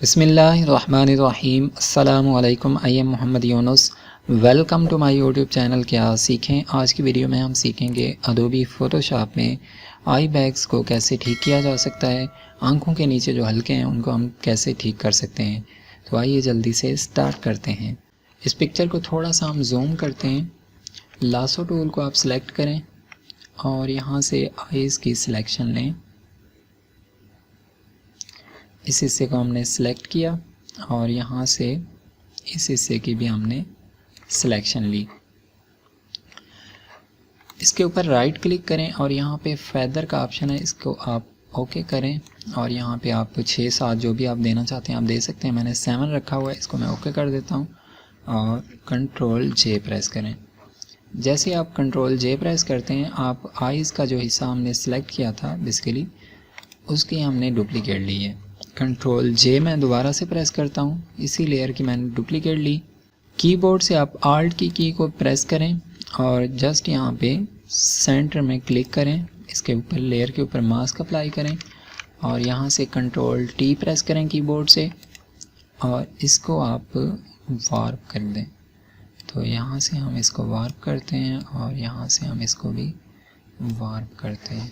बिस्मिल्लाहिर्रहमानिर्रहीम। अस्सलामु अलैकुम। I am Mohammad Yunus. Welcome to my YouTube channel. क्या सीखें। आज की वीडियो में हम सीखेंगे अडोबी फ़ोटोशॉप में आई बैग्स को कैसे ठीक किया जा सकता है। आंखों के नीचे जो हल्के हैं उनको हम कैसे ठीक कर सकते हैं। तो आइए जल्दी से स्टार्ट करते हैं। इस पिक्चर को थोड़ा सा हम जूम करते हैं। लासो टूल को आप सिलेक्ट करें और यहाँ से आइज़ की सिलेक्शन लें। इस हिस्से को हमने सेलेक्ट किया और यहाँ से इस हिस्से की भी हमने सिलेक्शन ली। इसके ऊपर राइट क्लिक करें और यहाँ पे फेदर का ऑप्शन है, इसको आप ओके करें और यहाँ पे आप 6-7 जो भी आप देना चाहते हैं आप दे सकते हैं। मैंने 7 रखा हुआ है, इसको मैं ओके कर देता हूँ और कंट्रोल जे प्रेस करें। जैसे आप कंट्रोल जे प्रेस करते हैं आप आइज़ का जो हिस्सा हमने सेलेक्ट किया था बेसिकली उसकी हमने डुप्लीकेट ली है। कंट्रोल जे मैं दोबारा से प्रेस करता हूँ, इसी लेयर की मैंने डुप्लीकेट ली। कीबोर्ड से आप आल्ट की को प्रेस करें और जस्ट यहाँ पे सेंटर में क्लिक करें। इसके ऊपर लेयर के ऊपर मास्क अप्लाई करें और यहाँ से कंट्रोल टी प्रेस करें कीबोर्ड से और इसको आप वार्प कर दें। तो यहाँ से हम इसको वार्प करते हैं और यहाँ से हम इसको भी वार्प करते हैं।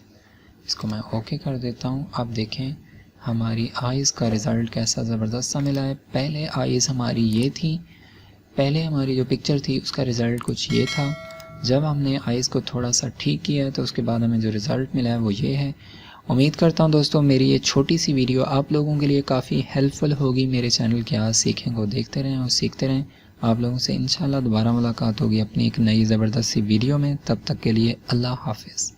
इसको मैं ओके कर देता हूँ। आप देखें हमारी आइज़ का रिज़ल्ट कैसा ज़बरदस्त सा मिला है। पहले आइज़ हमारी ये थी, पहले हमारी जो पिक्चर थी उसका रिज़ल्ट कुछ ये था। जब हमने आइज़ को थोड़ा सा ठीक किया है तो उसके बाद हमें जो रिज़ल्ट मिला है वो ये है। उम्मीद करता हूँ दोस्तों मेरी ये छोटी सी वीडियो आप लोगों के लिए काफ़ी हेल्पफुल होगी। मेरे चैनल के आज सीखें को देखते रहें और सीखते रहें। आप लोगों से इंशाल्लाह दोबारा मुलाकात होगी अपनी एक नई ज़बरदस्त सी वीडियो में। तब तक के लिए अल्लाह हाफ़िज़।